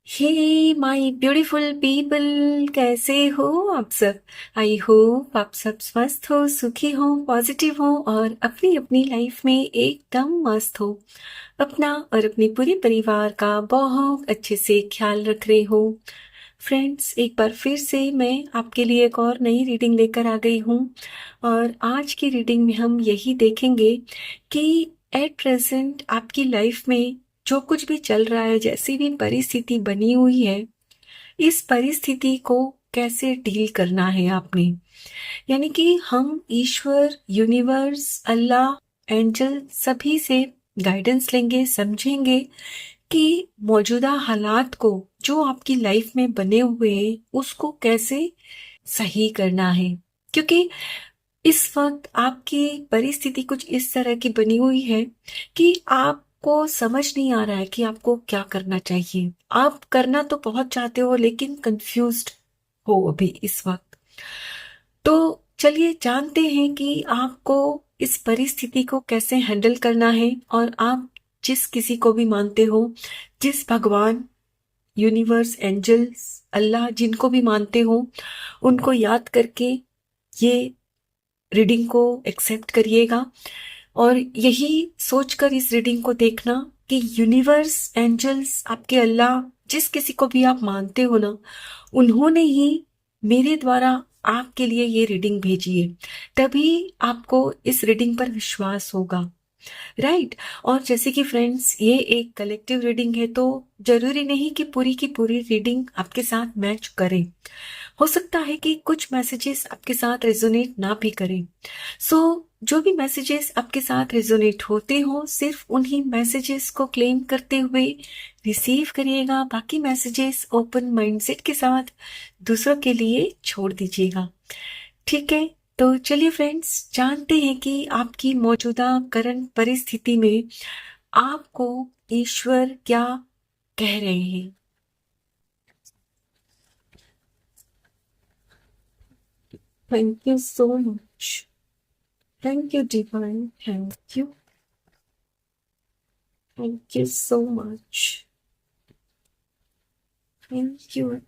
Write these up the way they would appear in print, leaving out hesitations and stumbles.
Hey my beautiful people, कैसे हो आप सब। आई होप आप सब स्वस्थ हो, सुखी हो, पॉजिटिव हो और अपनी अपनी लाइफ में एकदम मस्त हो। अपना और अपने पूरे परिवार का बहुत अच्छे से ख्याल रख रहे हो। फ्रेंड्स, एक बार फिर से मैं आपके लिए एक और नई रीडिंग लेकर आ गई हूँ। और आज की रीडिंग में हम यही देखेंगे कि एट प्रेजेंट आपकी लाइफ में जो कुछ भी चल रहा है, जैसी भी परिस्थिति बनी हुई है, इस परिस्थिति को कैसे डील करना है आपने। यानी कि हम ईश्वर, यूनिवर्स, अल्लाह, एंजल सभी से गाइडेंस लेंगे, समझेंगे कि मौजूदा हालात को जो आपकी लाइफ में बने हुए हैं उसको कैसे सही करना है। क्योंकि इस वक्त आपकी परिस्थिति कुछ इस तरह की बनी हुई है कि आपको समझ नहीं आ रहा है कि आपको क्या करना चाहिए। आप करना तो बहुत चाहते हो लेकिन कंफ्यूज्ड हो अभी इस वक्त। तो चलिए जानते हैं कि आपको इस परिस्थिति को कैसे हैंडल करना है। और आप जिस किसी को भी मानते हो, जिस भगवान, यूनिवर्स, एंजल्स, अल्लाह, जिनको भी मानते हो, उनको याद करके ये रीडिंग को एक्सेप्ट करिएगा। और यही सोचकर इस रीडिंग को देखना कि यूनिवर्स, एंजल्स, आपके अल्लाह, जिस किसी को भी आप मानते हो ना, उन्होंने ही मेरे द्वारा आपके लिए ये रीडिंग भेजी है। तभी आपको इस रीडिंग पर विश्वास होगा, राइट। और जैसे कि फ्रेंड्स, ये एक कलेक्टिव रीडिंग है, तो जरूरी नहीं कि पूरी की पूरी रीडिंग आपके साथ मैच करे। हो सकता है कि कुछ मैसेजेस आपके साथ रेजोनेट ना भी करें। सो जो भी मैसेजेस आपके साथ रेजोनेट होते हो, सिर्फ उन्हीं मैसेजेस को क्लेम करते हुए रिसीव करिएगा। बाकी मैसेजेस ओपन माइंडसेट के साथ दूसरों के लिए छोड़ दीजिएगा, ठीक है। तो चलिए फ्रेंड्स, जानते हैं कि आपकी मौजूदा करंट परिस्थिति में आपको ईश्वर क्या कह रहे हैं। Thank you so much. Thank you divine, thank you. Thank you so much. Thank you.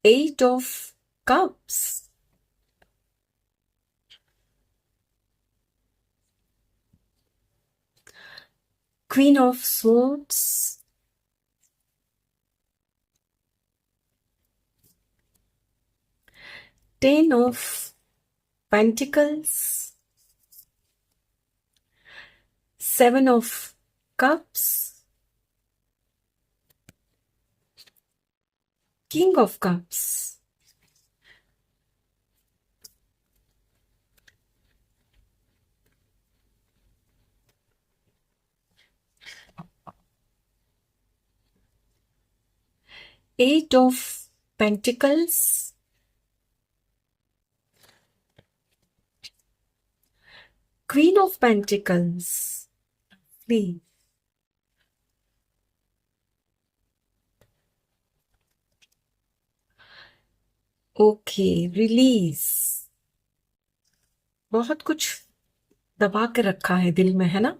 Eight of cups, queen of swords, ten of pentacles, seven of cups, king of cups, eight of pentacles, queen of pentacles, please. Okay, release. बहुत कुछ दबा के रखा है दिल में, है ना।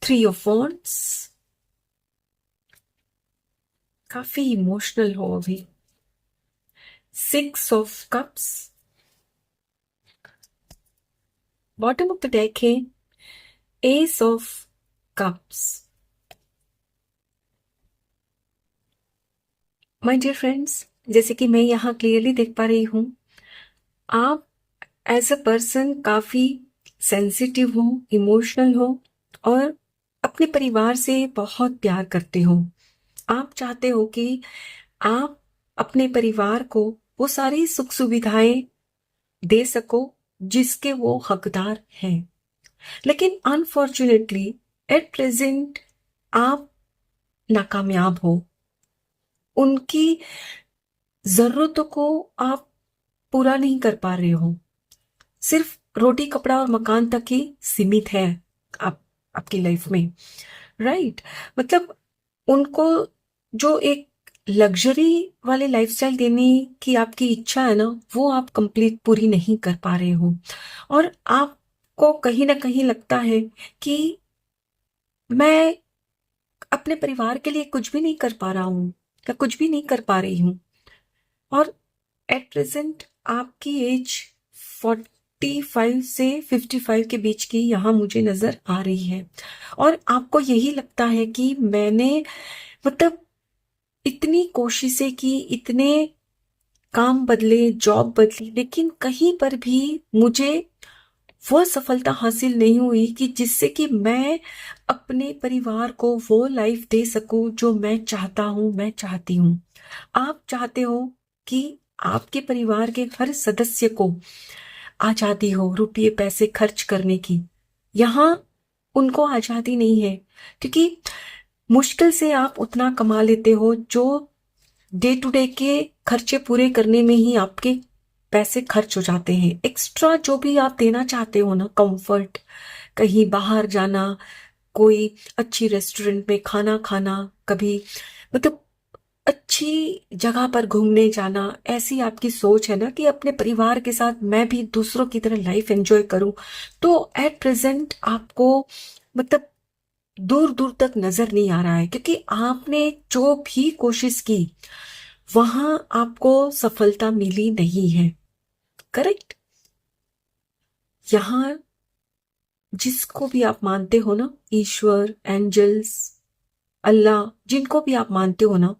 थ्री ऑफ wands, काफी इमोशनल हो अभी। Six of cups, bottom of the deck है ace of cups. My dear friends, जैसे कि मैं यहाँ क्लियरली देख पा रही हूँ, आप एज अ पर्सन काफी सेंसिटिव हो, इमोशनल हो और अपने परिवार से बहुत प्यार करते हो। आप चाहते हो कि आप अपने परिवार को वो सारी सुख सुविधाएं दे सको जिसके वो हकदार हैं। लेकिन अनफॉर्चुनेटली एट प्रेजेंट आप नाकामयाब हो। उनकी जरूरतों को आप पूरा नहीं कर पा रहे हो। सिर्फ रोटी, कपड़ा और मकान तक ही सीमित है आप आपकी लाइफ में, राइट। मतलब उनको जो एक लग्जरी वाले लाइफस्टाइल देने की आपकी इच्छा है ना, वो आप कंप्लीट पूरी नहीं कर पा रहे हो। और आपको कहीं ना कहीं लगता है कि मैं अपने परिवार के लिए कुछ भी नहीं कर पा रहा हूँ या कुछ भी नहीं कर पा रही हूँ। और एट प्रेजेंट आपकी एज 45 से 55 के बीच की यहाँ मुझे नजर आ रही है। और आपको यही लगता है कि मैंने मतलब इतनी कोशिशें की, इतने काम बदले, जॉब बदली, लेकिन कहीं पर भी मुझे वो सफलता हासिल नहीं हुई कि जिससे कि मैं अपने परिवार को वो लाइफ दे सकूं जो मैं चाहता हूं, मैं चाहती हूं। आप चाहते हो कि आपके परिवार के हर सदस्य को आजादी हो रुपये पैसे खर्च करने की। यहाँ उनको आजादी नहीं है, क्योंकि मुश्किल से आप उतना कमा लेते हो जो डे टू डे के खर्चे पूरे करने में ही आपके पैसे खर्च हो जाते हैं। एक्स्ट्रा जो भी आप देना चाहते हो ना, कंफर्ट, कहीं बाहर जाना, कोई अच्छी रेस्टोरेंट में खाना खाना, कभी मतलब अच्छी जगह पर घूमने जाना, ऐसी आपकी सोच है ना कि अपने परिवार के साथ मैं भी दूसरों की तरह लाइफ एंजॉय करूं। तो एट प्रेजेंट आपको मतलब दूर दूर तक नजर नहीं आ रहा है, क्योंकि आपने जो भी कोशिश की वहां आपको सफलता मिली नहीं है। करेक्ट? यहाँ जिसको भी आप मानते हो ना, ईश्वर, एंजल्स, अल्लाह, जिनको भी आप मानते हो ना,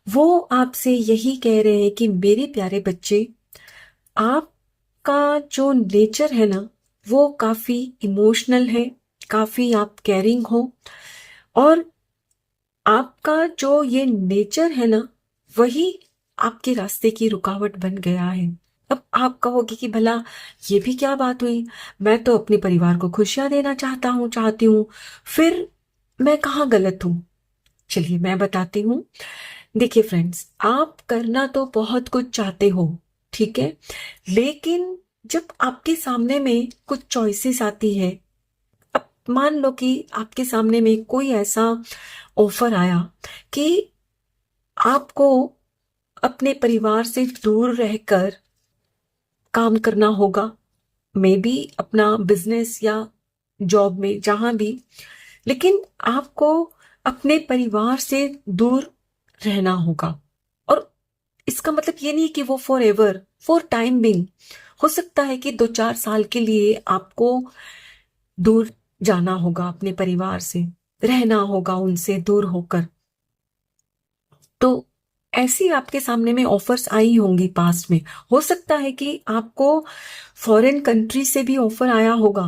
वो आपसे यही कह रहे हैं कि मेरे प्यारे बच्चे, आपका जो नेचर है ना, वो काफी इमोशनल है, काफी आप केयरिंग हो। और आपका जो ये नेचर है ना, वही आपके रास्ते की रुकावट बन गया है। अब आप कहोगे कि भला ये भी क्या बात हुई, मैं तो अपने परिवार को खुशियां देना चाहता हूँ, चाहती हूँ, फिर मैं कहाँ गलत हूँ? चलिए मैं बताती हूँ। देखिए फ्रेंड्स, आप करना तो बहुत कुछ चाहते हो, ठीक है, लेकिन जब आपके सामने में कुछ चॉइसेस आती है, अब मान लो कि आपके सामने में कोई ऐसा ऑफर आया कि आपको अपने परिवार से दूर रहकर काम करना होगा, मे बी अपना बिजनेस या जॉब में, जहां भी, लेकिन आपको अपने परिवार से दूर रहना होगा। और इसका मतलब ये नहीं कि वो for ever, for time being, हो सकता है कि 2-4 साल के लिए आपको दूर जाना होगा, अपने परिवार से रहना होगा, उनसे दूर होकर। तो ऐसी आपके सामने में ऑफर्स आई होंगी पास्ट में। हो सकता है कि आपको फॉरेन कंट्री से भी ऑफर आया होगा,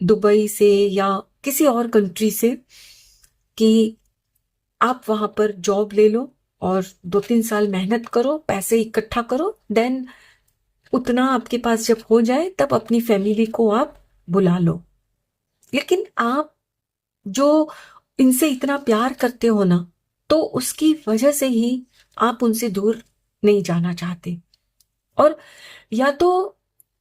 दुबई से या किसी और कंट्री से, कि आप वहां पर जॉब ले लो और 2-3 साल मेहनत करो, पैसे इकट्ठा करो, देन उतना आपके पास जब हो जाए तब अपनी फैमिली को आप बुला लो। लेकिन आप जो इनसे इतना प्यार करते हो ना, तो उसकी वजह से ही आप उनसे दूर नहीं जाना चाहते। और या तो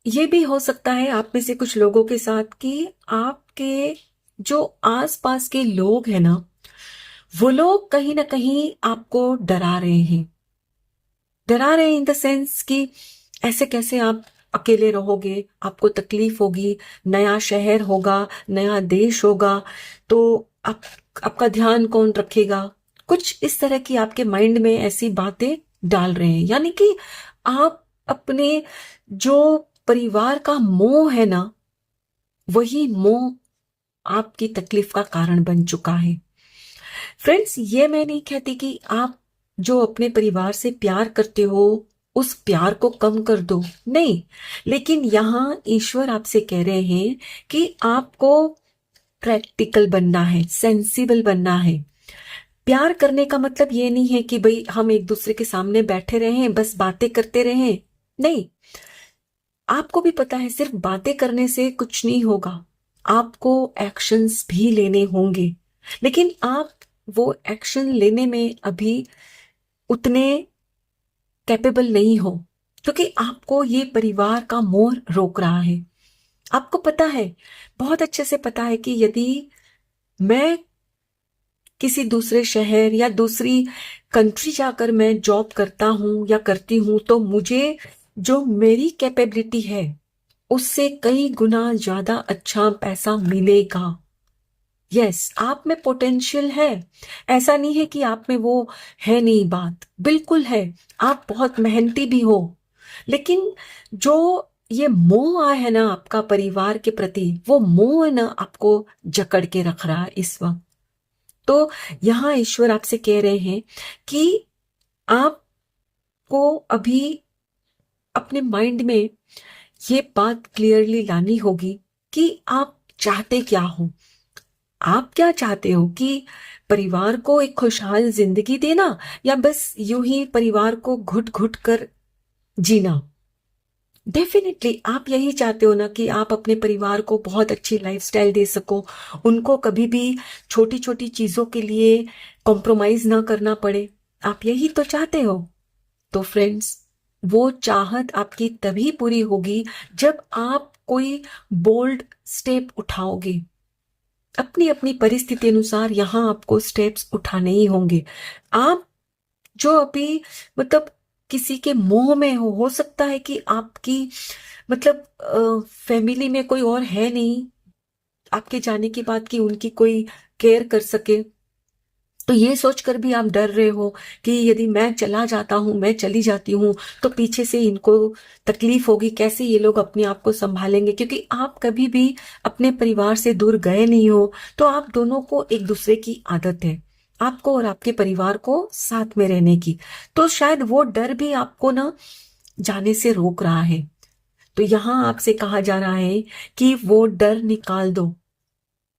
ये भी हो सकता है आप में से कुछ लोगों के साथ कि आपके जो आसपास के लोग हैं ना, वो लोग कहीं ना कहीं आपको डरा रहे हैं। डरा रहे हैं इन द सेंस कि ऐसे कैसे आप अकेले रहोगे, आपको तकलीफ होगी, नया शहर होगा, नया देश होगा, तो आप आपका ध्यान कौन रखेगा? कुछ इस तरह की आपके माइंड में ऐसी बातें डाल रहे हैं, यानी कि आप अपने जो परिवार का मोह है ना, वही मोह आपकी तकलीफ का कारण बन चुका है। फ्रेंड्स, ये मैं नहीं कहती कि आप जो अपने परिवार से प्यार करते हो उस प्यार को कम कर दो, नहीं, लेकिन यहाँ ईश्वर आपसे कह रहे हैं कि आपको प्रैक्टिकल बनना है, सेंसिबल बनना है। प्यार करने का मतलब ये नहीं है कि भाई हम एक दूसरे के सामने बैठे रहें, बस बातें करते रहें। नहीं, आपको भी पता है सिर्फ बातें करने से कुछ नहीं होगा, आपको एक्शंस भी लेने होंगे। लेकिन आप वो एक्शन लेने में अभी उतने कैपेबल नहीं हो, क्योंकि आपको ये परिवार का मोह रोक रहा है। आपको पता है, बहुत अच्छे से पता है कि यदि मैं किसी दूसरे शहर या दूसरी कंट्री जाकर मैं जॉब करता हूं या करती हूं, तो मुझे जो मेरी कैपेबिलिटी है उससे कई गुना ज्यादा अच्छा पैसा मिलेगा। यस, आप में पोटेंशियल है। ऐसा नहीं है कि आप में वो है नहीं, बात बिल्कुल है। आप बहुत मेहनती भी हो, लेकिन जो ये मोह है ना आपका परिवार के प्रति, वो मोह है ना आपको जकड़ के रख रहा है इस वक्त। तो यहाँ ईश्वर आपसे कह रहे हैं कि आपको अभी अपने माइंड में ये बात क्लियरली लानी होगी कि आप चाहते क्या हो। आप क्या चाहते हो कि परिवार को एक खुशहाल जिंदगी देना, या बस यूं ही परिवार को घुट घुट कर जीना। डेफिनेटली आप यही चाहते हो ना कि आप अपने परिवार को बहुत अच्छी लाइफस्टाइल दे सको, उनको कभी भी छोटी छोटी चीजों के लिए कॉम्प्रोमाइज ना करना पड़े। आप यही तो चाहते हो। तो फ्रेंड्स, वो चाहत आपकी तभी पूरी होगी जब आप कोई बोल्ड स्टेप उठाओगे। अपनी अपनी परिस्थिति अनुसार यहाँ आपको स्टेप्स उठाने ही होंगे। आप जो अभी मतलब किसी के मोह में हो सकता है कि आपकी मतलब फैमिली में कोई और है नहीं आपके जाने के बाद कि उनकी कोई केयर कर सके। तो ये सोचकर भी आप डर रहे हो कि यदि मैं चला जाता हूं, मैं चली जाती हूं, तो पीछे से इनको तकलीफ होगी, कैसे ये लोग अपने आप को संभालेंगे, क्योंकि आप कभी भी अपने परिवार से दूर गए नहीं हो। तो आप दोनों को एक दूसरे की आदत है, आपको और आपके परिवार को साथ में रहने की। तो शायद वो डर भी आपको ना जाने से रोक रहा है। तो यहां आपसे कहा जा रहा है कि वो डर निकाल दो।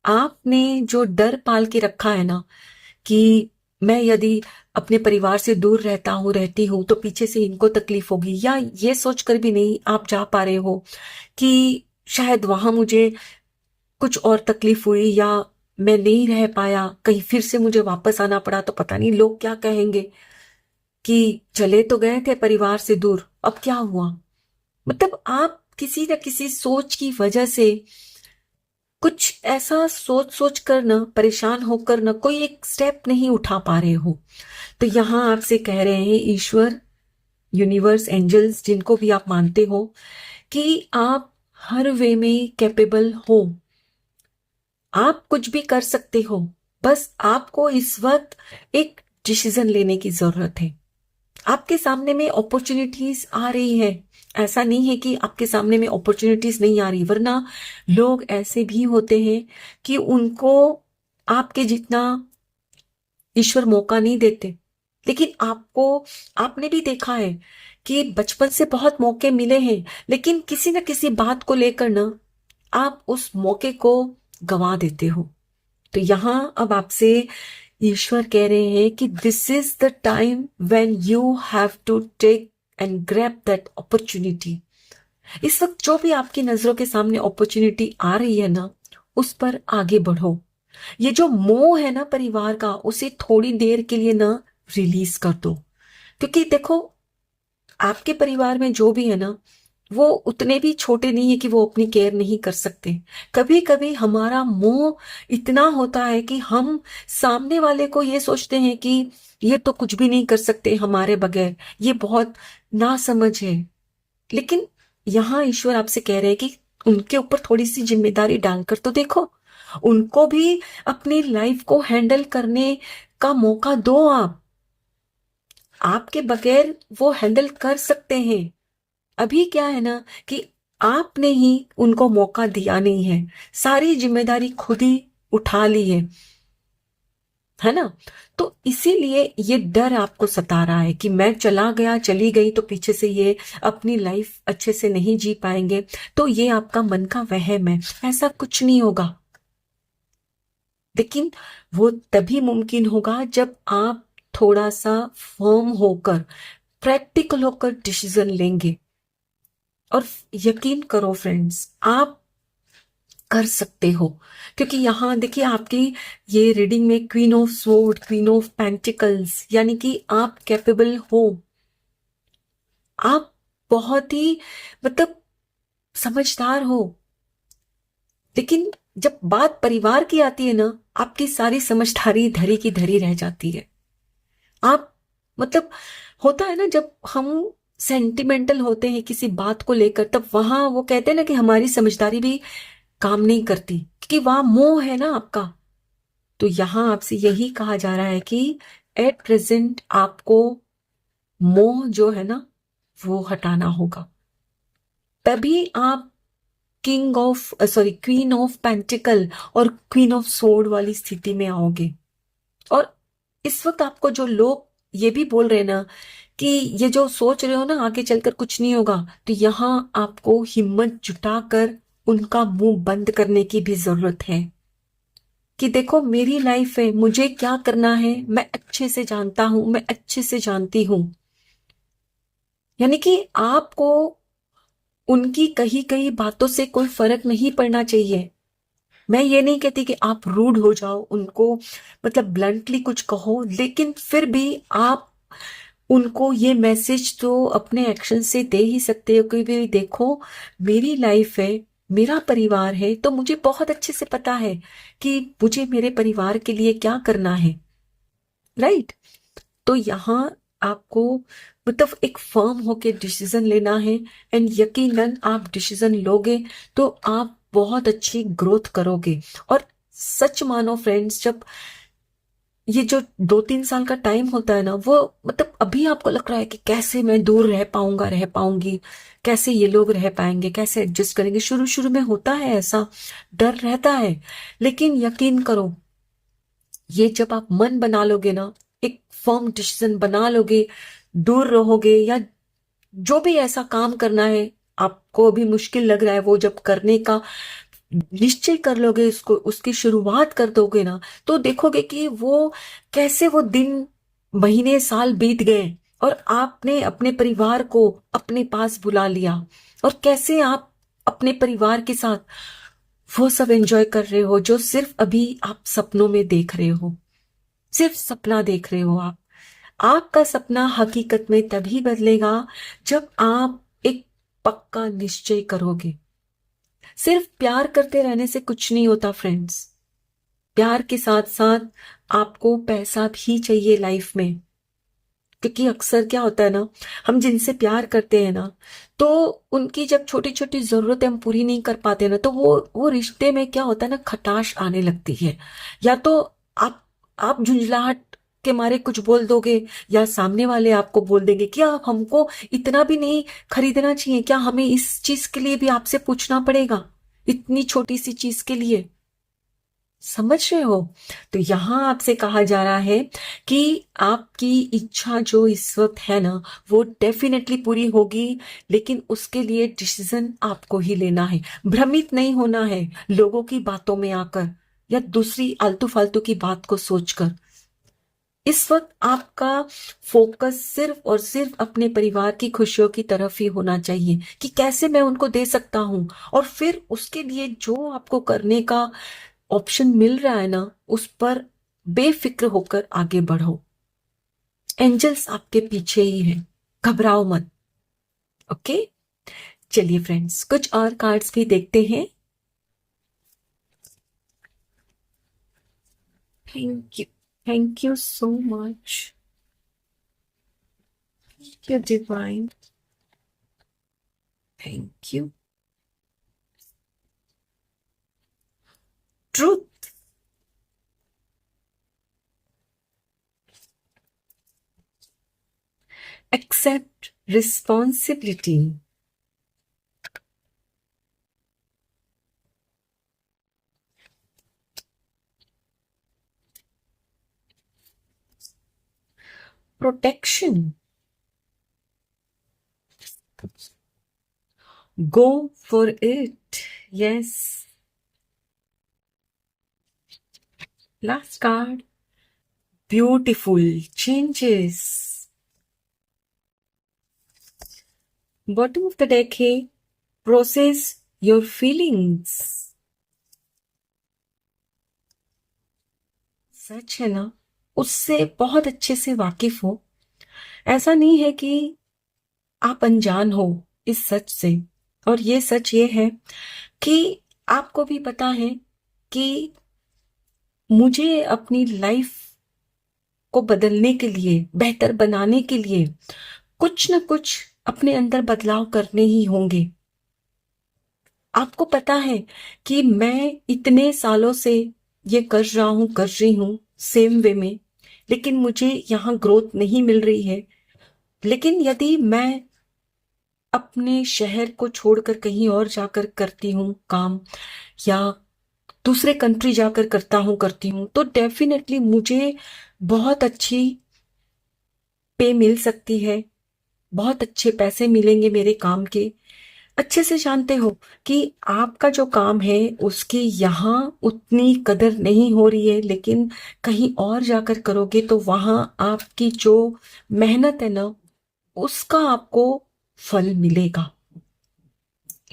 आपने जो डर पाल के रखा है ना कि मैं यदि अपने परिवार से दूर रहता हूं, रहती हूं, तो पीछे से इनको तकलीफ होगी, या ये सोचकर भी नहीं आप जा पा रहे हो कि शायद वहां मुझे कुछ और तकलीफ हुई, या मैं नहीं रह पाया, कहीं फिर से मुझे वापस आना पड़ा तो पता नहीं लोग क्या कहेंगे कि चले तो गए थे परिवार से दूर, अब क्या हुआ। मतलब आप किसी न किसी सोच की वजह से कुछ ऐसा सोच सोच कर ना परेशान होकर ना कोई एक स्टेप नहीं उठा पा रहे हो। तो यहां आपसे कह रहे हैं ईश्वर, यूनिवर्स, एंजल्स, जिनको भी आप मानते हो, कि आप हर वे में कैपेबल हो। आप कुछ भी कर सकते हो, बस आपको इस वक्त एक डिसीजन लेने की जरूरत है। आपके सामने में अपॉर्चुनिटीज आ रही है, ऐसा नहीं है कि आपके सामने में अपॉर्चुनिटीज नहीं आ रही, वरना लोग ऐसे भी होते हैं कि उनको आपके जितना ईश्वर मौका नहीं देते। लेकिन आपको, आपने भी देखा है कि बचपन से बहुत मौके मिले हैं, लेकिन किसी न किसी बात को लेकर ना आप उस मौके को गंवा देते हो। तो यहां अब आपसे ईश्वर कह रहे हैं कि this is the time when you have to take and grab that opportunity. इस वक्त जो भी आपकी नजरों के सामने अपॉर्चुनिटी आ रही है ना, उस पर आगे बढ़ो। ये जो मोह है ना परिवार का, उसे थोड़ी देर के लिए ना रिलीज कर दो। क्योंकि देखो, आपके परिवार में जो भी है ना, वो उतने भी छोटे नहीं है कि वो अपनी केयर नहीं कर सकते। कभी कभी हमारा मोह इतना होता है कि हम सामने वाले को ये सोचते हैं कि ये तो कुछ भी नहीं कर सकते हमारे बगैर, ये बहुत नासमझ है। लेकिन यहाँ ईश्वर आपसे कह रहे हैं कि उनके ऊपर थोड़ी सी जिम्मेदारी डालकर तो देखो, उनको भी अपनी लाइफ को हैंडल करने का मौका दो। आपके बगैर वो हैंडल कर सकते हैं। अभी क्या है ना कि आपने ही उनको मौका दिया नहीं है, सारी जिम्मेदारी खुद ही उठा ली है ना। तो इसीलिए ये डर आपको सता रहा है कि मैं चला गया, चली गई, तो पीछे से ये अपनी लाइफ अच्छे से नहीं जी पाएंगे। तो ये आपका मन का वहम है, ऐसा कुछ नहीं होगा। लेकिन वो तभी मुमकिन होगा जब आप थोड़ा सा फर्म होकर, प्रैक्टिकल होकर डिसीजन लेंगे। और यकीन करो फ्रेंड्स, आप कर सकते हो। क्योंकि यहां देखिए, आपकी ये रीडिंग में queen of sword, queen of pentacles, यानी कि आप कैपेबल हो। आप बहुत ही मतलब समझदार हो। लेकिन जब बात परिवार की आती है ना, आपकी सारी समझदारी धरी की धरी रह जाती है। आप मतलब होता है ना, जब हम सेंटिमेंटल होते हैं किसी बात को लेकर, तब वहां वो कहते हैं ना कि हमारी समझदारी भी काम नहीं करती, क्योंकि वहां मोह है ना आपका। तो यहाँ आपसे यही कहा जा रहा है कि एट प्रेजेंट आपको मोह जो है ना वो हटाना होगा, तभी आप क्वीन ऑफ पेंटिकल और क्वीन ऑफ सोर्ड वाली स्थिति में आओगे। और इस वक्त आपको जो लोग ये भी बोल रहे हैं ना कि ये जो सोच रहे हो ना आगे चलकर कुछ नहीं होगा, तो यहाँ आपको हिम्मत जुटाकर उनका मुंह बंद करने की भी जरूरत है कि देखो मेरी लाइफ है, मुझे क्या करना है मैं अच्छे से जानता हूं, मैं अच्छे से जानती हूं। यानी कि आपको उनकी कही कही बातों से कोई फर्क नहीं पड़ना चाहिए। मैं ये नहीं कहती कि आप रूड हो जाओ उनको, मतलब ब्लंटली कुछ कहो, लेकिन फिर भी आप उनको ये मैसेज तो अपने एक्शन से दे ही सकते हो कि भी देखो मेरी लाइफ है, मेरा परिवार है, तो मुझे बहुत अच्छे से पता है कि मुझे मेरे परिवार के लिए क्या करना है। राइट। तो यहाँ आपको मतलब एक फर्म होके डिसीजन लेना है, एंड यकीनन आप डिसीजन लोगे तो आप बहुत अच्छी ग्रोथ करोगे। और सच मानो फ्रेंड्स, जब ये जो 2-3 साल का टाइम होता है ना, वो मतलब अभी आपको लग रहा है कि कैसे मैं दूर रह पाऊंगा, रह पाऊंगी, कैसे ये लोग रह पाएंगे, कैसे एडजस्ट करेंगे। शुरू शुरू में होता है ऐसा, डर रहता है, लेकिन यकीन करो ये जब आप मन बना लोगे ना, एक फर्म डिसीजन बना लोगे, दूर रहोगे या जो भी ऐसा काम करना है आपको अभी मुश्किल लग रहा है, वो जब करने का निश्चय कर लोगे, इसको उसकी शुरुआत कर दोगे ना, तो देखोगे कि वो कैसे वो दिन महीने साल बीत गए और आपने अपने परिवार को अपने पास बुला लिया, और कैसे आप अपने परिवार के साथ वो सब एंजॉय कर रहे हो जो सिर्फ अभी आप सपनों में देख रहे हो। सिर्फ सपना देख रहे हो आप। आपका सपना हकीकत में तभी बदलेगा जब आप एक पक्का निश्चय करोगे। सिर्फ प्यार करते रहने से कुछ नहीं होता फ्रेंड्स। प्यार के साथ साथ आपको पैसा भी चाहिए लाइफ में, क्योंकि अक्सर क्या होता है ना, हम जिनसे प्यार करते हैं ना, तो उनकी जब छोटी छोटी जरूरतें हम पूरी नहीं कर पाते ना, तो वो रिश्ते में क्या होता है ना, खटाश आने लगती है। या तो आप झुंझलाहट के मारे कुछ बोल दोगे, या सामने वाले आपको बोल देंगे कि आप हमको इतना भी नहीं खरीदना चाहिए क्या, हमें इस चीज के लिए भी आपसे पूछना पड़ेगा, इतनी छोटी सी चीज के लिए। समझ रहे हो? तो यहां आपसे कहा जा रहा है कि आपकी इच्छा जो इस वक्त है ना, वो डेफिनेटली पूरी होगी, लेकिन उसके लिए डिसीजन आपको ही लेना है। भ्रमित नहीं होना है लोगों की बातों में आकर या दूसरी आलतू फालतू की बात को सोचकर। इस वक्त आपका फोकस सिर्फ और सिर्फ अपने परिवार की खुशियों की तरफ ही होना चाहिए कि कैसे मैं उनको दे सकता हूं, और फिर उसके लिए जो आपको करने का ऑप्शन मिल रहा है ना, उस पर बेफिक्र होकर आगे बढ़ो। एंजल्स आपके पीछे ही हैं, घबराओ मत। ओके, चलिए फ्रेंड्स कुछ और कार्ड्स भी देखते हैं। Thank you so much you divine, thank you. Truth, accept responsibility, protection, go for it, yes. Last card, beautiful changes. Bottom of the deck है process your feelings. सच है ना, उससे बहुत अच्छे से वाकिफ हो। ऐसा नहीं है कि आप अनजान हो इस सच से, और ये सच ये है कि आपको भी पता है कि मुझे अपनी लाइफ को बदलने के लिए, बेहतर बनाने के लिए कुछ ना कुछ अपने अंदर बदलाव करने ही होंगे। आपको पता है कि मैं इतने सालों से ये कर रही हूँ सेम वे में, लेकिन मुझे यहाँ ग्रोथ नहीं मिल रही है। लेकिन यदि मैं अपने शहर को छोड़कर कहीं और जाकर करती हूँ काम, या दूसरे कंट्री जाकर करती हूँ, तो डेफिनेटली मुझे बहुत अच्छी पे मिल सकती है, बहुत अच्छे पैसे मिलेंगे मेरे काम के। अच्छे से जानते हो कि आपका जो काम है उसकी यहाँ उतनी कदर नहीं हो रही है, लेकिन कहीं और जाकर करोगे तो वहां आपकी जो मेहनत है ना, उसका आपको फल मिलेगा।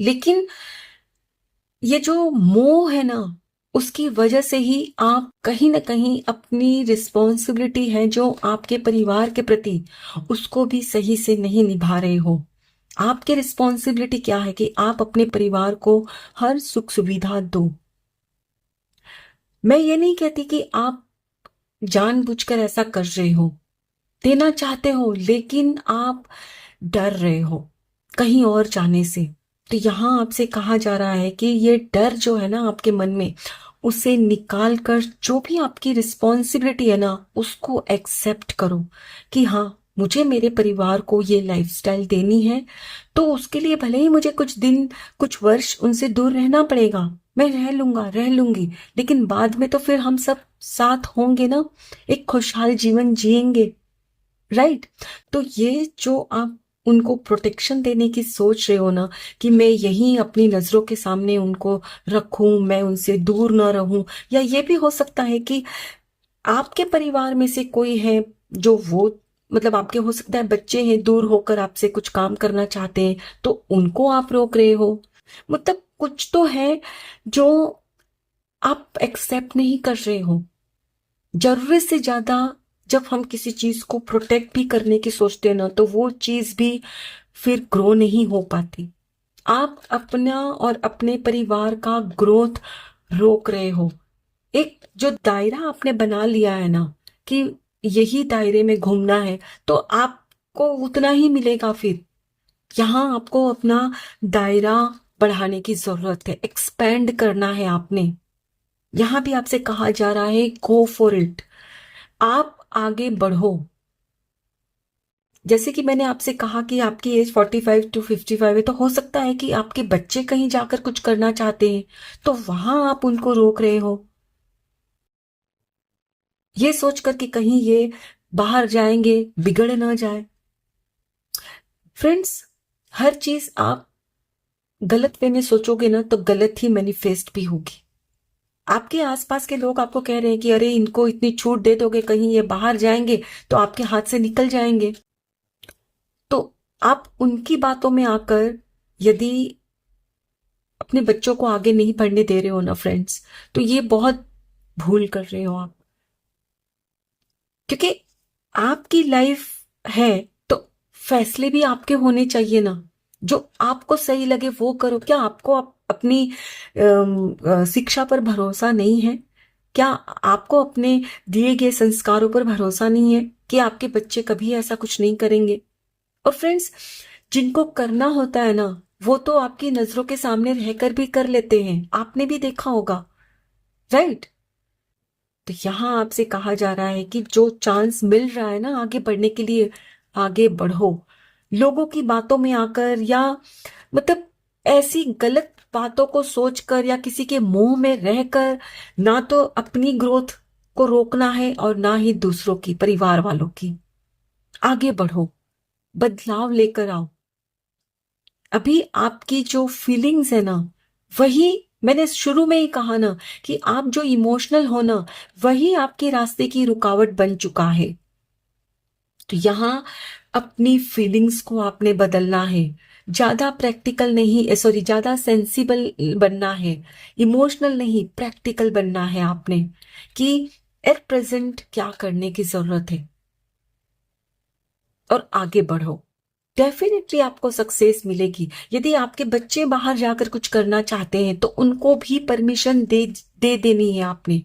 लेकिन ये जो मोह है ना, उसकी वजह से ही आप कहीं ना कहीं अपनी रिस्पॉन्सिबिलिटी है जो आपके परिवार के प्रति, उसको भी सही से नहीं निभा रहे हो। आपकी रिस्पॉन्सिबिलिटी क्या है कि आप अपने परिवार को हर सुख सुविधा दो। मैं ये नहीं कहती कि आप जानबूझकर ऐसा कर रहे हो, देना चाहते हो, लेकिन आप डर रहे हो कहीं और जाने से। तो यहां आपसे कहा जा रहा है कि ये डर जो है ना आपके मन में, उसे निकाल कर जो भी आपकी रिस्पॉन्सिबिलिटी है ना, उसको एक्सेप्ट करो कि हाँ, मुझे मेरे परिवार को ये लाइफस्टाइल देनी है, तो उसके लिए भले ही मुझे कुछ दिन, कुछ वर्ष उनसे दूर रहना पड़ेगा, मैं रह लूंगा, रह लूंगी, लेकिन बाद में तो फिर हम सब साथ होंगे ना, एक खुशहाल जीवन जिएंगे। राइट। तो ये जो आप उनको प्रोटेक्शन देने की सोच रहे हो ना, कि मैं यहीं अपनी नजरों के सामने उनको रखूं, मैं उनसे दूर ना रहूं, या ये भी हो सकता है कि आपके परिवार में से कोई है जो वो, मतलब आपके हो सकता है बच्चे हैं दूर होकर आपसे कुछ काम करना चाहते हैं, तो उनको आप रोक रहे हो। मतलब कुछ तो है जो आप एक्सेप्ट नहीं कर रहे हो। जरूरत से ज्यादा जब हम किसी चीज को प्रोटेक्ट भी करने की सोचते हैं ना, तो वो चीज भी फिर ग्रो नहीं हो पाती। आप अपना और अपने परिवार का ग्रोथ रोक रहे हो। एक जो दायरा आपने बना लिया है ना, कि यही दायरे में घूमना है, तो आपको उतना ही मिलेगा। फिर यहाँ आपको अपना दायरा बढ़ाने की जरूरत है, एक्सपेंड करना है आपने। यहां भी आपसे कहा जा रहा है गो फॉर इट, आप आगे बढ़ो। जैसे कि मैंने आपसे कहा कि आपकी एज 45 to 55 है, तो हो सकता है कि आपके बच्चे कहीं जाकर कुछ करना चाहते हैं, तो वहां आप उनको रोक रहे हो, ये सोचकर कि कहीं ये बाहर जाएंगे, बिगड़ ना जाए। फ्रेंड्स, हर चीज आप गलत वे में सोचोगे ना, तो गलत ही मैनिफेस्ट भी होगी। आपके आसपास के लोग आपको कह रहे हैं कि अरे इनको इतनी छूट दे दोगे, कहीं ये बाहर जाएंगे तो आपके हाथ से निकल जाएंगे। तो आप उनकी बातों में आकर यदि अपने बच्चों को आगे नहीं पढ़ने दे रहे हो ना फ्रेंड्स, तो ये बहुत भूल कर रहे हो आप। क्योंकि आपकी लाइफ है, तो फैसले भी आपके होने चाहिए ना। जो आपको सही लगे वो करो। क्या आपको अपनी शिक्षा पर भरोसा नहीं है? क्या आपको अपने दिए गए संस्कारों पर भरोसा नहीं है कि आपके बच्चे कभी ऐसा कुछ नहीं करेंगे? और फ्रेंड्स, जिनको करना होता है ना, वो तो आपकी नजरों के सामने रहकर भी कर लेते हैं, आपने भी देखा होगा। राइट। तो यहां आपसे कहा जा रहा है कि जो चांस मिल रहा है ना आगे बढ़ने के लिए, आगे बढ़ो। लोगों की बातों में आकर, या मतलब ऐसी गलत बातों को सोचकर, या किसी के मुंह में रहकर, ना तो अपनी ग्रोथ को रोकना है और ना ही दूसरों की, परिवार वालों की। आगे बढ़ो, बदलाव लेकर आओ। अभी आपकी जो फीलिंग्स है ना, वही मैंने शुरू में ही कहा ना, कि आप जो इमोशनल हो ना, वही आपके रास्ते की रुकावट बन चुका है। तो यहां अपनी फीलिंग्स को आपने बदलना है। ज्यादा प्रैक्टिकल नहीं, सॉरी, ज्यादा सेंसिबल बनना है, इमोशनल नहीं, प्रैक्टिकल बनना है आपने, कि एट प्रेजेंट क्या करने की जरूरत है, और आगे बढ़ो। डेफिनेटली आपको सक्सेस मिलेगी। यदि आपके बच्चे बाहर जाकर कुछ करना चाहते हैं, तो उनको भी परमिशन दे देनी है आपने।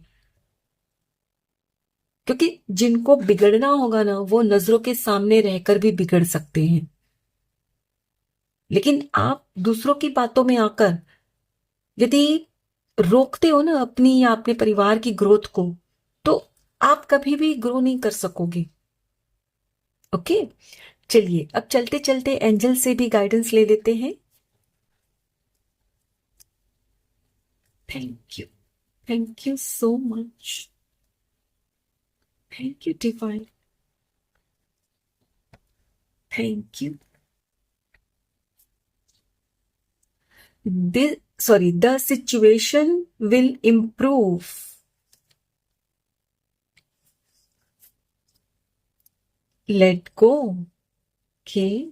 क्योंकि जिनको बिगड़ना होगा ना, वो नजरों के सामने रहकर भी बिगड़ सकते हैं। लेकिन आप दूसरों की बातों में आकर यदि रोकते हो ना अपनी या अपने परिवार की ग्रोथ को, तो आप कभी भी ग्रो नहीं कर सकोगे। ओके, चलिए अब चलते चलते एंजल से भी गाइडेंस ले लेते हैं। Thank you, thank you so much, thank you divine, thank you. The situation will improve. Let go. Okay.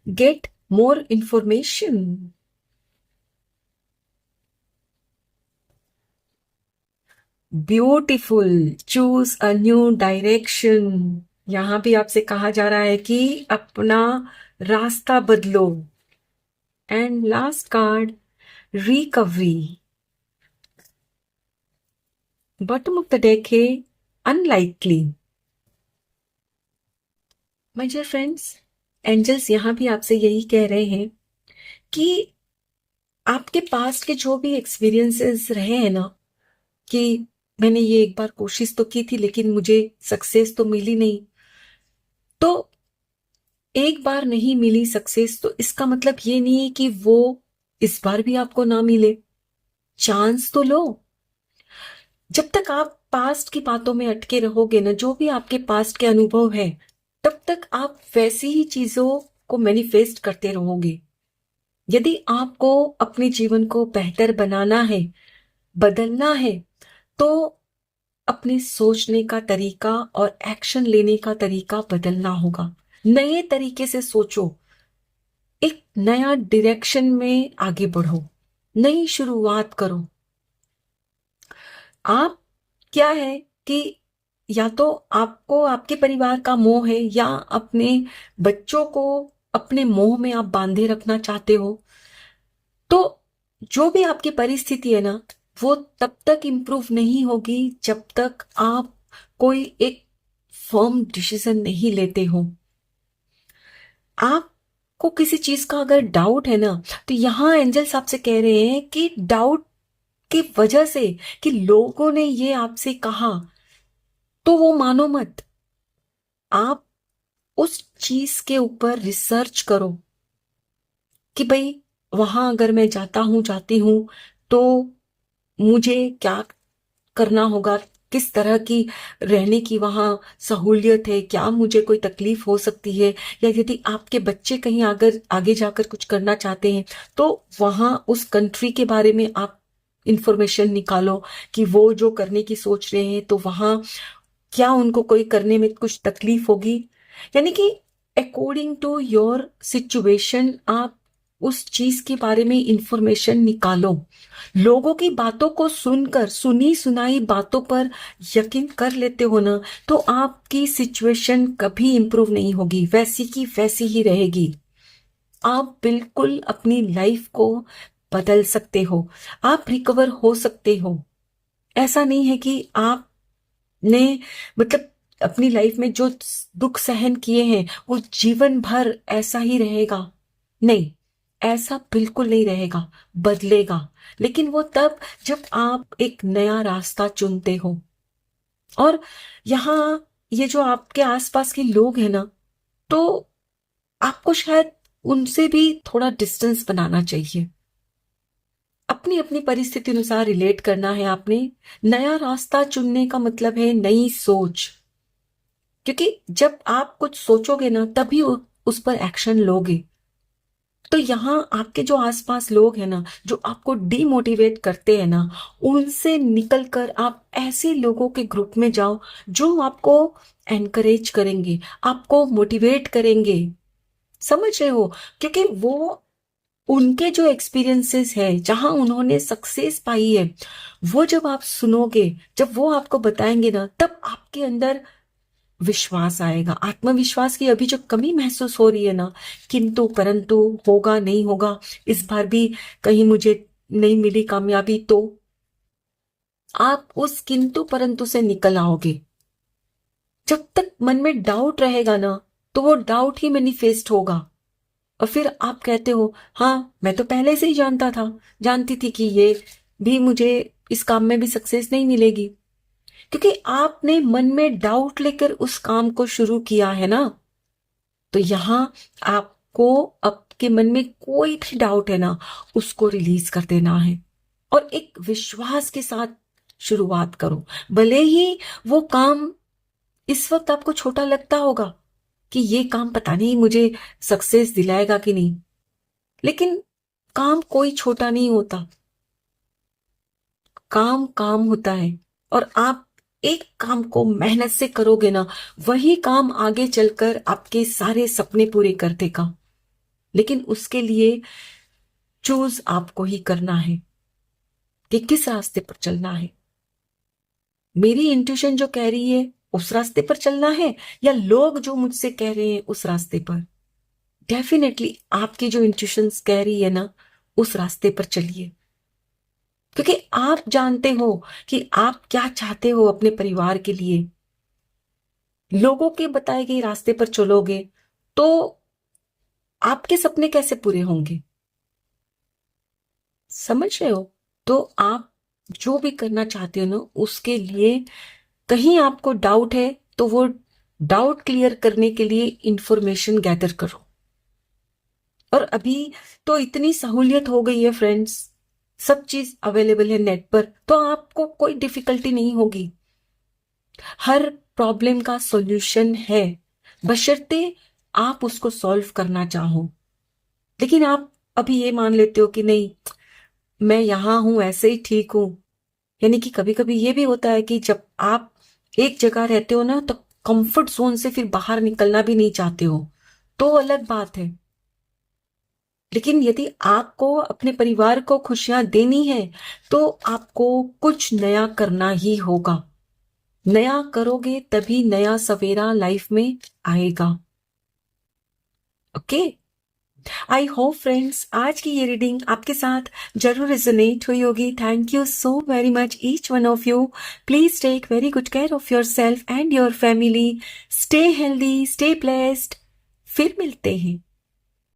Get more information. Beautiful. Choose a new direction. यहां भी आपसे कहा जा रहा है कि अपना रास्ता बदलो। And last card, recovery. Bottom of the deck है unlikely. My dear friends, angels यहां भी आपसे यही कह रहे हैं कि आपके पास्ट के जो भी एक्सपीरियंसेस रहे हैं ना, कि मैंने ये एक बार कोशिश तो की थी लेकिन मुझे सक्सेस तो मिली नहीं, तो एक बार नहीं मिली सक्सेस तो इसका मतलब ये नहीं है कि वो इस बार भी आपको ना मिले। चांस तो लो। जब तक आप पास्ट की बातों में अटके रहोगे ना, जो भी आपके पास्ट के अनुभव है, तब तक आप वैसी ही चीजों को मैनिफेस्ट करते रहोगे। यदि आपको अपने जीवन को बेहतर बनाना है, बदलना है, तो अपने सोचने का तरीका और एक्शन लेने का तरीका बदलना होगा। नए तरीके से सोचो, एक नया डायरेक्शन में आगे बढ़ो, नई शुरुआत करो। आप क्या है कि या तो आपको आपके परिवार का मोह है या अपने बच्चों को अपने मोह में आप बांधे रखना चाहते हो, तो जो भी आपकी परिस्थिति है ना, वो तब तक इम्प्रूव नहीं होगी जब तक आप कोई एक फर्म डिसीजन नहीं लेते हो। आपको किसी चीज का अगर डाउट है ना, तो यहां एंजल्स आपसे कह रहे हैं कि डाउट की वजह से कि लोगों ने ये आपसे कहा, तो वो मानो मत। आप उस चीज के ऊपर रिसर्च करो कि भाई वहां अगर मैं जाता हूं, जाती हूं, तो मुझे क्या करना होगा, किस तरह की रहने की वहां सहूलियत है, क्या मुझे कोई तकलीफ हो सकती है, या यदि आपके बच्चे कहीं अगर आगे जाकर कुछ करना चाहते हैं, तो वहां उस कंट्री के बारे में आप इंफॉर्मेशन निकालो कि वो जो करने की सोच रहे हैं, तो वहां क्या उनको कोई करने में कुछ तकलीफ होगी। यानी कि अकॉर्डिंग टू योर सिचुएशन आप उस चीज के बारे में इंफॉर्मेशन निकालो। लोगों की बातों को सुनकर, सुनी सुनाई बातों पर यकीन कर लेते हो ना, तो आपकी सिचुएशन कभी इंप्रूव नहीं होगी, वैसी की वैसी ही रहेगी। आप बिल्कुल अपनी लाइफ को बदल सकते हो, आप रिकवर हो सकते हो। ऐसा नहीं है कि आपने मतलब अपनी लाइफ में जो दुख सहन किए हैं वो जीवन भर ऐसा ही रहेगा। नहीं, ऐसा बिल्कुल नहीं रहेगा, बदलेगा। लेकिन वो तब जब आप एक नया रास्ता चुनते हो। और यहाँ ये जो आपके आसपास के लोग हैं ना, तो आपको शायद उनसे भी थोड़ा डिस्टेंस बनाना चाहिए। अपनी अपनी परिस्थिति अनुसार रिलेट करना है आपने। नया रास्ता चुनने का मतलब है नई सोच। क्योंकि जब आप कुछ सोचोगे ना, तभी उस पर एक्शन लोगे। तो यहाँ आपके जो आसपास लोग हैं ना, जो आपको डिमोटिवेट करते हैं ना, उनसे निकलकर आप ऐसे लोगों के ग्रुप में जाओ जो आपको एनकरेज करेंगे, आपको मोटिवेट करेंगे। समझ रहे हो? क्योंकि वो उनके जो एक्सपीरियंसेस है, जहां उन्होंने सक्सेस पाई है, वो जब आप सुनोगे, जब वो आपको बताएंगे ना, तब आपके अंदर विश्वास आएगा। आत्मविश्वास की अभी जो कमी महसूस हो रही है ना, किंतु परंतु होगा नहीं होगा, इस बार भी कहीं मुझे नहीं मिली कामयाबी, तो आप उस किंतु परंतु से निकल आओगे। जब तक मन में डाउट रहेगा ना, तो वो डाउट ही मैनिफेस्ट होगा। और फिर आप कहते हो हाँ मैं तो पहले से ही जानती थी कि ये भी मुझे इस काम में भी सक्सेस नहीं मिलेगी, क्योंकि आपने मन में डाउट लेकर उस काम को शुरू किया है ना। तो यहां आपको आपके मन में कोई भी डाउट है ना, उसको रिलीज कर देना है और एक विश्वास के साथ शुरुआत करो। भले ही वो काम इस वक्त आपको छोटा लगता होगा कि ये काम पता नहीं मुझे सक्सेस दिलाएगा कि नहीं, लेकिन काम कोई छोटा नहीं होता। काम काम होता है और आप एक काम को मेहनत से करोगे ना, वही काम आगे चलकर आपके सारे सपने पूरे कर देगा। लेकिन उसके लिए चूज आपको ही करना है कि किस रास्ते पर चलना है। मेरी इंट्यूशन जो कह रही है उस रास्ते पर चलना है, या लोग जो मुझसे कह रहे हैं उस रास्ते पर। डेफिनेटली आपकी जो इंट्यूशंस कह रही है ना, उस रास्ते पर चलिए, क्योंकि आप जानते हो कि आप क्या चाहते हो अपने परिवार के लिए। लोगों के बताए गए रास्ते पर चलोगे तो आपके सपने कैसे पूरे होंगे? समझ रहे हो? तो आप जो भी करना चाहते हो ना, उसके लिए कहीं आपको डाउट है तो वो डाउट क्लियर करने के लिए इंफॉर्मेशन गैदर करो। और अभी तो इतनी सहूलियत हो गई है फ्रेंड्स, सब चीज अवेलेबल है नेट पर, तो आपको कोई डिफिकल्टी नहीं होगी। हर प्रॉब्लम का सॉल्यूशन है, बशर्ते आप उसको सॉल्व करना चाहो। लेकिन आप अभी ये मान लेते हो कि नहीं, मैं यहां हूं ऐसे ही ठीक हूं। यानी कि कभी कभी ये भी होता है कि जब आप एक जगह रहते हो ना, तो कंफर्ट जोन से फिर बाहर निकलना भी नहीं चाहते हो, तो अलग बात है। लेकिन यदि आपको अपने परिवार को खुशियां देनी है तो आपको कुछ नया करना ही होगा। नया करोगे तभी नया सवेरा लाइफ में आएगा। ओके, आई होप फ्रेंड्स आज की ये रीडिंग आपके साथ जरूर रेजोनेट हुई होगी। Thank you so very much each one of you. Please take very good care of your self and your family. Stay healthy, stay blessed. फिर मिलते हैं।